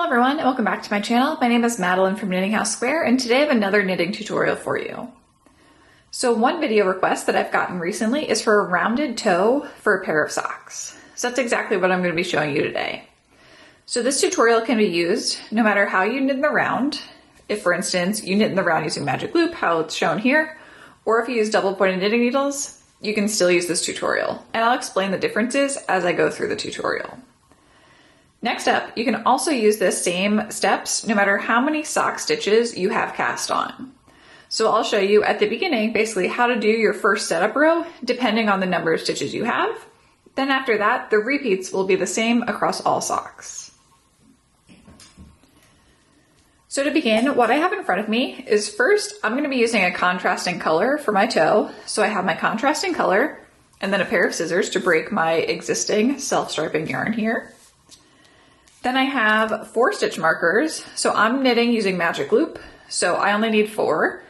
Hello everyone, and welcome back to my channel. My name is Madeline from Knitting House Square, and today I have another knitting tutorial for you. So one video request that I've gotten recently is for a rounded toe for a pair of socks. So that's exactly what I'm going to be showing you today. So this tutorial can be used no matter how you knit in the round. If, for instance, you knit in the round using magic loop, how it's shown here, or if you use double pointed knitting needles, you can still use this tutorial. And I'll explain the differences as I go through the tutorial. Next up, you can also use the same steps no matter how many sock stitches you have cast on. So I'll show you at the beginning basically how to do your first setup row depending on the number of stitches you have. Then after that, the repeats will be the same across all socks. So to begin, what I have in front of me is first, I'm going to be using a contrasting color for my toe. So I have my contrasting color and then a pair of scissors to break my existing self-striping yarn here. Then I have 4 stitch markers. So I'm knitting using magic loop. So I only need 4.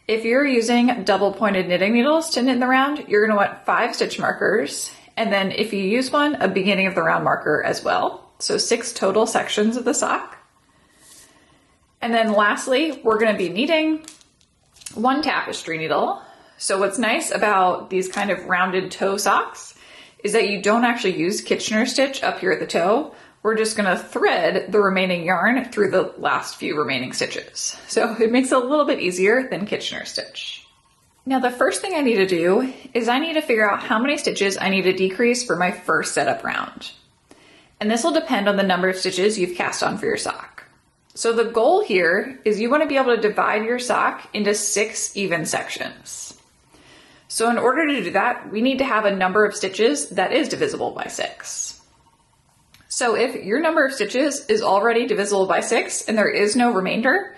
If you're using double pointed knitting needles to knit in the round, you're going to want 5 stitch markers. And then if you use one, a beginning of the round marker as well. So 6 total sections of the sock. And then lastly, we're going to be needing 1 tapestry needle. So what's nice about these kind of rounded toe socks is that you don't actually use Kitchener stitch up here at the toe. We're just going to thread the remaining yarn through the last few remaining stitches. So it makes it a little bit easier than Kitchener stitch. Now the first thing I need to do is I need to figure out how many stitches I need to decrease for my first setup round. And this will depend on the number of stitches you've cast on for your sock. So the goal here is you want to be able to divide your sock into 6 even sections. So in order to do that, we need to have a number of stitches that is divisible by 6. So if your number of stitches is already divisible by 6 and there is no remainder,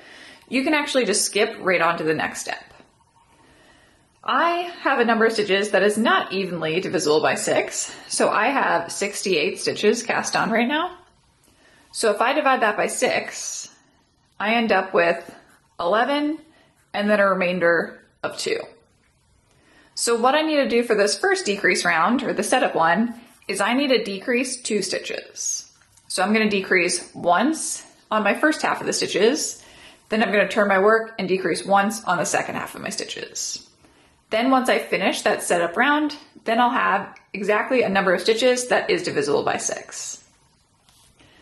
you can actually just skip right on to the next step. I have a number of stitches that is not evenly divisible by 6, so I have 68 stitches cast on right now. So if I divide that by 6, I end up with 11 and then a remainder of 2. So what I need to do for this first decrease round, or the setup one, is I need to decrease 2 stitches. So I'm going to decrease once on my first half of the stitches, then I'm going to turn my work and decrease once on the second half of my stitches. Then once I finish that setup round, then I'll have exactly a number of stitches that is divisible by 6.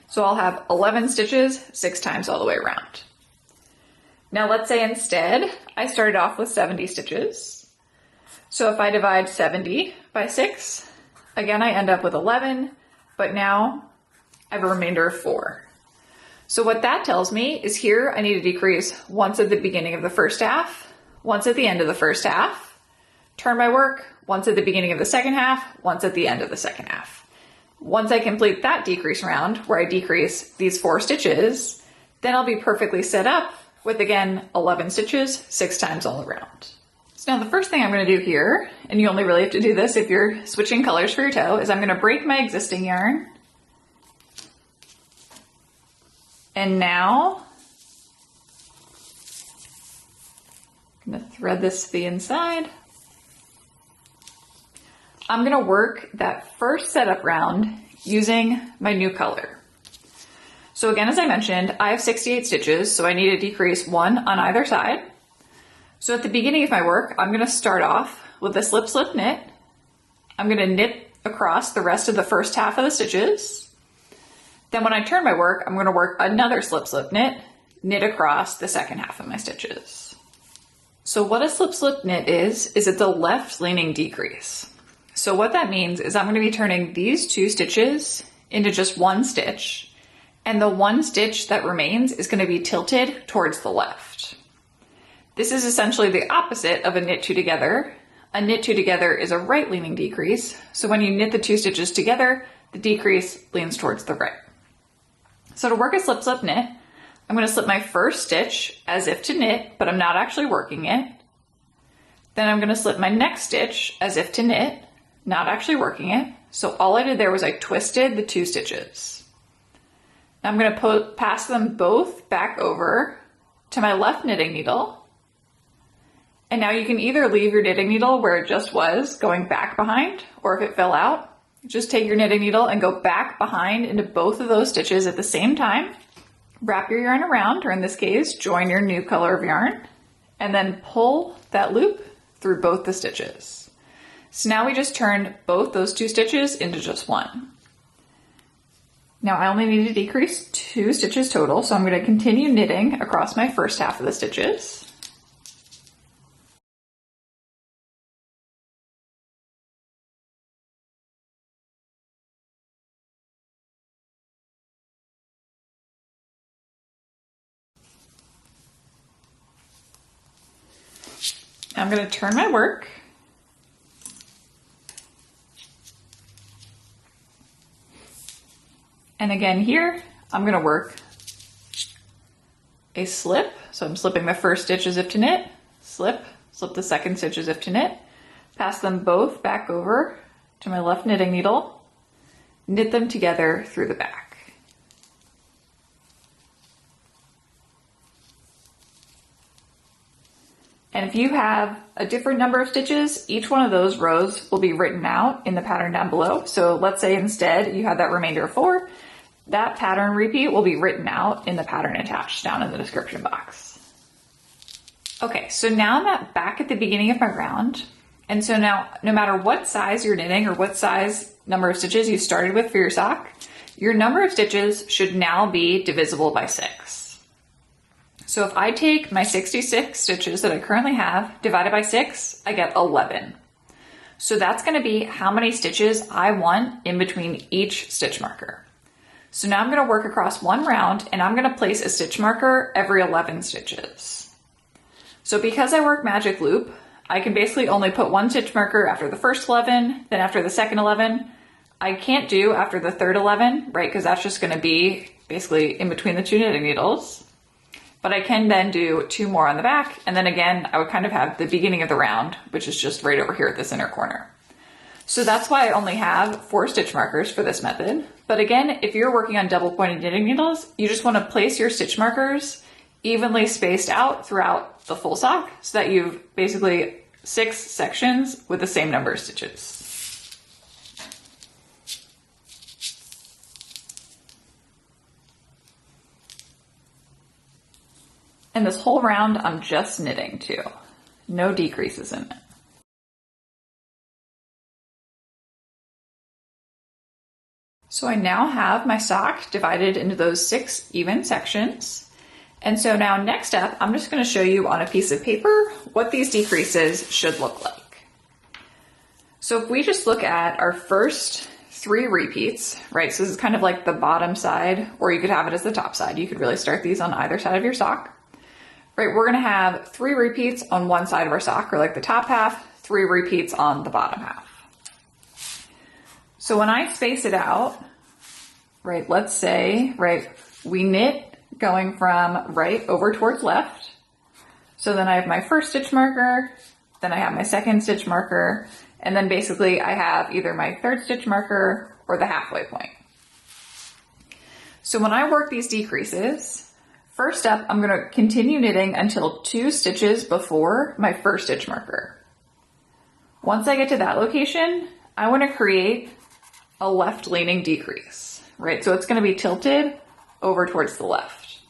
So I'll have 11 stitches 6 times all the way around. Now let's say instead I started off with 70 stitches. So if I divide 70 by 6, again, I end up with 11, but now I have a remainder of 4. So what that tells me is here I need to decrease once at the beginning of the first half, once at the end of the first half, turn my work once at the beginning of the second half, once at the end of the second half. Once I complete that decrease round where I decrease these 4 stitches, then I'll be perfectly set up with, again, 11 stitches 6 times all around. So now the first thing I'm going to do here, and you only really have to do this if you're switching colors for your toe, is I'm going to break my existing yarn. And now I'm going to thread this to the inside. I'm going to work that first setup round using my new color. So again, as I mentioned, I have 68 stitches, so I need to decrease 1 on either side. So at the beginning of my work, I'm going to start off with a slip, slip, knit. I'm going to knit across the rest of the first half of the stitches. Then when I turn my work, I'm going to work another slip, slip, knit across the second half of my stitches. So what a slip, slip, knit is it's a left leaning decrease. So what that means is I'm going to be turning these 2 stitches into just 1 stitch, and the 1 stitch that remains is going to be tilted towards the left. This is essentially the opposite of a knit 2 together. A knit 2 together is a right leaning decrease. So when you knit the 2 stitches together, the decrease leans towards the right. So to work a slip, slip, knit, I'm going to slip my first stitch as if to knit, but I'm not actually working it. Then I'm going to slip my next stitch as if to knit, not actually working it. So all I did there was I twisted the 2 stitches. Now I'm going to pass them both back over to my left knitting needle. And now you can either leave your knitting needle where it just was, going back behind, or if it fell out, just take your knitting needle and go back behind into both of those stitches at the same time. Wrap your yarn around, or in this case, join your new color of yarn, and then pull that loop through both the stitches. So now we just turned both those 2 stitches into just 1. Now I only need to decrease 2 stitches total, so I'm going to continue knitting across my first half of the stitches. I'm going to turn my work. And again here, I'm going to work a slip. So I'm slipping the first stitch as if to knit, slip the second stitch as if to knit, pass them both back over to my left knitting needle, knit them together through the back. And if you have a different number of stitches, each one of those rows will be written out in the pattern down below. So let's say instead you have that remainder of 4, that pattern repeat will be written out in the pattern attached down in the description box. Okay, so now I'm back at the beginning of my round. And so now, no matter what size you're knitting or what size number of stitches you started with for your sock, your number of stitches should now be divisible by 6. So if I take my 66 stitches that I currently have, divided by 6, I get 11. So that's going to be how many stitches I want in between each stitch marker. So now I'm going to work across one round, and I'm going to place a stitch marker every 11 stitches. So because I work magic loop, I can basically only put one stitch marker after the first 11, then after the second 11. I can't do after the third 11, right? Because that's just going to be basically in between the 2 knitting needles. But I can then do 2 more on the back, and then again, I would kind of have the beginning of the round, which is just right over here at this inner corner. So that's why I only have 4 stitch markers for this method. But again, if you're working on double pointed knitting needles, you just want to place your stitch markers evenly spaced out throughout the full sock so that you've basically 6 sections with the same number of stitches. And this whole round, I'm just knitting too. No decreases in it. So I now have my sock divided into those 6 even sections. And so now next up, I'm just going to show you on a piece of paper what these decreases should look like. So if we just look at our first 3 repeats, right? So this is kind of like the bottom side, or you could have it as the top side. You could really start these on either side of your sock. Right, we're gonna have 3 repeats on one side of our sock, or like the top half, 3 repeats on the bottom half. So when I space it out, right, let's say, right, we knit going from right over towards left. So then I have my first stitch marker, then I have my second stitch marker, and then basically I have either my third stitch marker or the halfway point. So when I work these decreases, first up, I'm going to continue knitting until 2 stitches before my first stitch marker. Once I get to that location, I want to create a left leaning decrease, right? So it's going to be tilted over towards the left.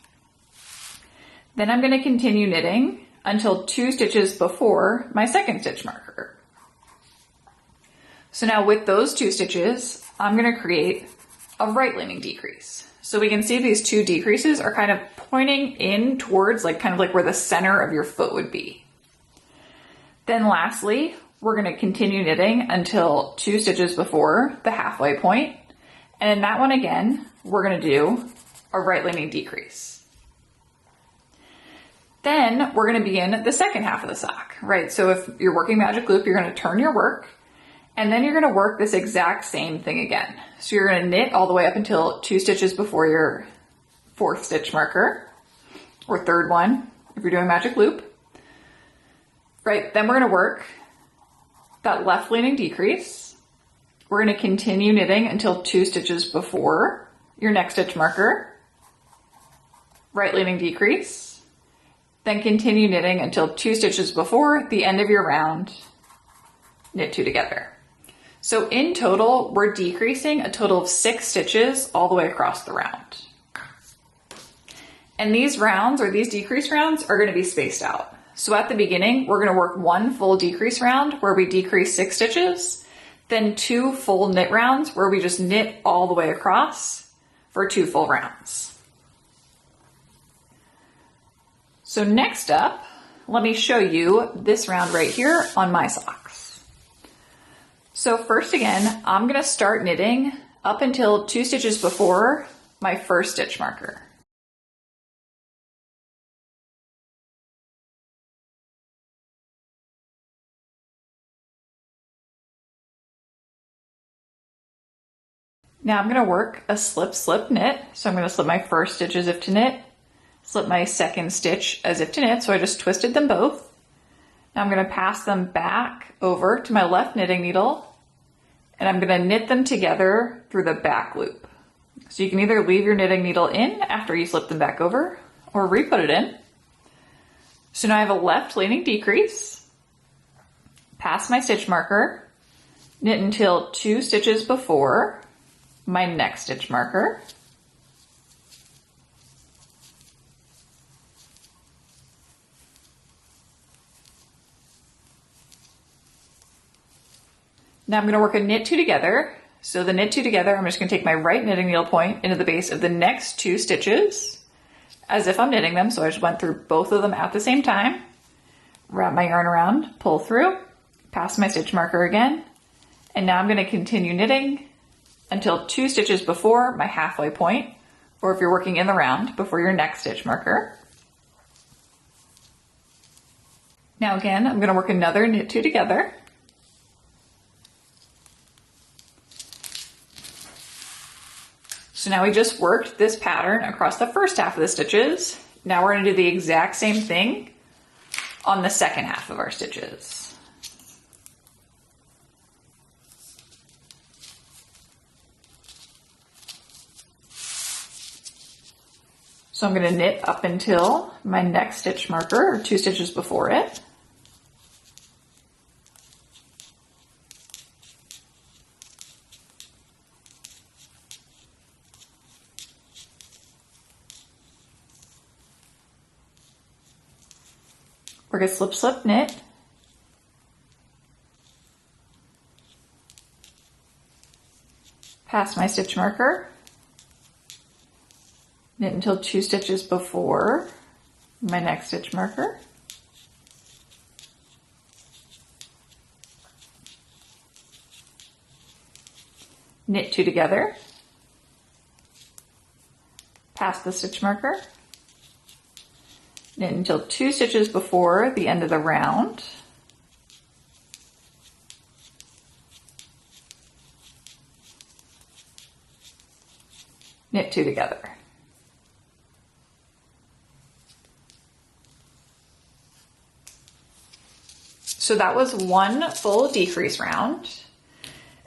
Then I'm going to continue knitting until 2 stitches before my second stitch marker. So now with those 2 stitches, I'm going to create a right leaning decrease. So we can see these 2 decreases are kind of pointing in towards like kind of like where the center of your foot would be. Then lastly, we're going to continue knitting until 2 stitches before the halfway point. And in that one again, we're going to do a right leaning decrease. Then we're going to begin the second half of the sock, right? So if you're working magic loop, you're going to turn your work, and then you're going to work this exact same thing again. So you're going to knit all the way up until 2 stitches before your 4th stitch marker, or 3rd one if you're doing magic loop. Right, then we're going to work that left leaning decrease. We're going to continue knitting until 2 stitches before your next stitch marker, right leaning decrease, then continue knitting until 2 stitches before the end of your round, knit 2 together. So in total, we're decreasing a total of 6 stitches all the way across the round. And these rounds, or these decrease rounds, are going to be spaced out. So at the beginning, we're going to work one full decrease round where we decrease 6 stitches, then 2 full knit rounds where we just knit all the way across for 2 full rounds. So next up, let me show you this round right here on my socks. So first again, I'm going to start knitting up until 2 stitches before my first stitch marker. Now I'm going to work a slip, slip, knit. So I'm going to slip my first stitch as if to knit, slip my second stitch as if to knit. So I just twisted them both. Now I'm going to pass them back over to my left knitting needle, and I'm going to knit them together through the back loop. So you can either leave your knitting needle in after you slip them back over or re-put it in. So now I have a left leaning decrease, pass my stitch marker, knit until 2 stitches before my next stitch marker. Now I'm going to work a knit 2 together. So the knit 2 together, I'm just going to take my right knitting needle point into the base of the next 2 stitches as if I'm knitting them. So I just went through both of them at the same time, wrap my yarn around, pull through, pass my stitch marker again, and now I'm going to continue knitting until 2 stitches before my halfway point, or if you're working in the round, before your next stitch marker. Now again, I'm going to work another knit 2 together. So now we just worked this pattern across the first half of the stitches. Now we're going to do the exact same thing on the second half of our stitches. So I'm going to knit up until my next stitch marker, or 2 stitches before it. We're going to slip, slip, knit. Pass my stitch marker. Knit until 2 stitches before my next stitch marker. Knit 2 together. Pass the stitch marker. Knit until 2 stitches before the end of the round. Knit 2 together. So that was one full decrease round.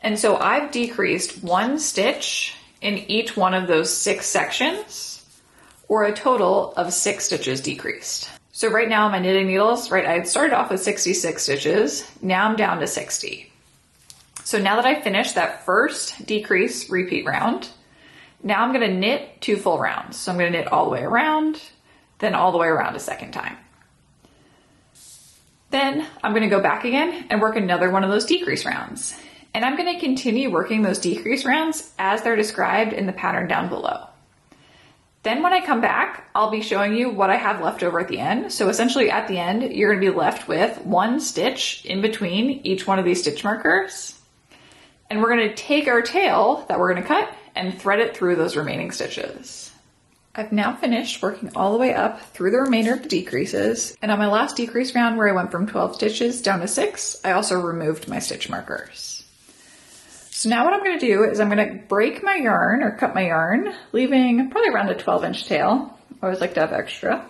And so I've decreased 1 stitch in each one of those 6 sections, or a total of 6 stitches decreased. So right now my knitting needles, right, I had started off with 66 stitches. Now I'm down to 60. So now that I finished that first decrease repeat round, now I'm going to knit 2 full rounds. So I'm going to knit all the way around, then all the way around a second time. Then I'm going to go back again and work another one of those decrease rounds. And I'm going to continue working those decrease rounds as they're described in the pattern down below. Then when I come back, I'll be showing you what I have left over at the end. So essentially at the end, you're going to be left with 1 stitch in between each one of these stitch markers. And we're going to take our tail that we're going to cut and thread it through those remaining stitches. I've now finished working all the way up through the remainder of the decreases, and on my last decrease round where I went from 12 stitches down to 6, I also removed my stitch markers. So now what I'm going to do is I'm going to break my yarn or cut my yarn, leaving probably around a 12-inch tail. I always like to have extra.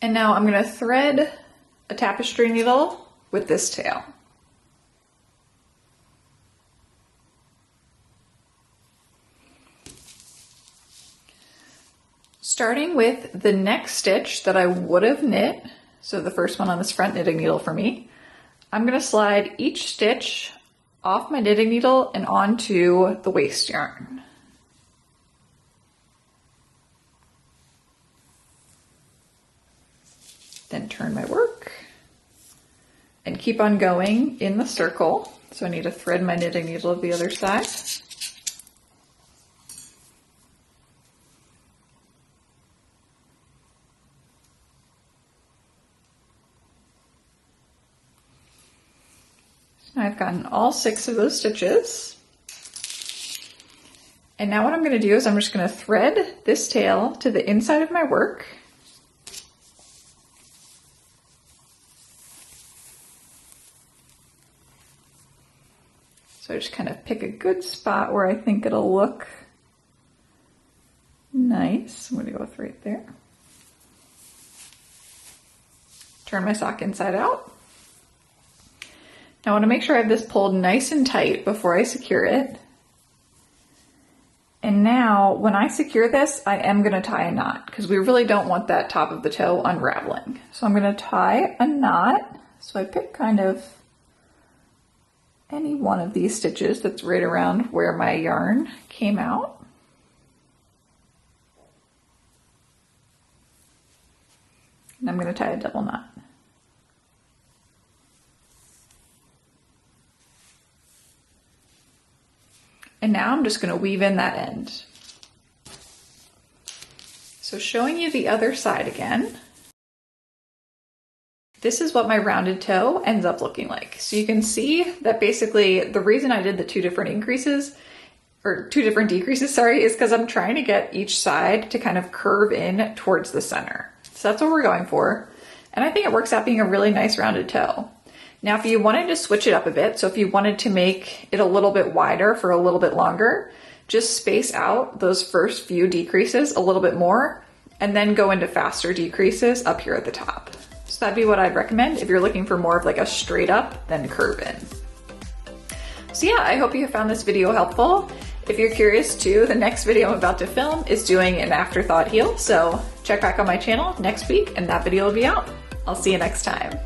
And now I'm going to thread a tapestry needle with this tail. Starting with the next stitch that I would have knit, so the first one on this front knitting needle for me, I'm going to slide each stitch off my knitting needle and onto the waste yarn. Then turn my work and keep on going in the circle. So I need to thread my knitting needle of the other side. I've gotten all 6 of those stitches. And now what I'm going to do is I'm just going to thread this tail to the inside of my work. So I just kind of pick a good spot where I think it'll look nice. I'm going to go with right there. Turn my sock inside out. I want to make sure I have this pulled nice and tight before I secure it. And now when I secure this, I am going to tie a knot because we really don't want that top of the toe unraveling. So I'm going to tie a knot. So I pick kind of any one of these stitches that's right around where my yarn came out. And I'm going to tie a double knot. And now I'm just going to weave in that end. So showing you the other side again. This is what my rounded toe ends up looking like. So you can see that basically the reason I did the 2 different decreases, sorry, is because I'm trying to get each side to kind of curve in towards the center. So that's what we're going for. And I think it works out being a really nice rounded toe. Now, if you wanted to switch it up a bit, so if you wanted to make it a little bit wider for a little bit longer, just space out those first few decreases a little bit more and then go into faster decreases up here at the top. So that'd be what I'd recommend if you're looking for more of like a straight up then curve in. So yeah, I hope you found this video helpful. If you're curious too, the next video I'm about to film is doing an afterthought heel. So check back on my channel next week and that video will be out. I'll see you next time.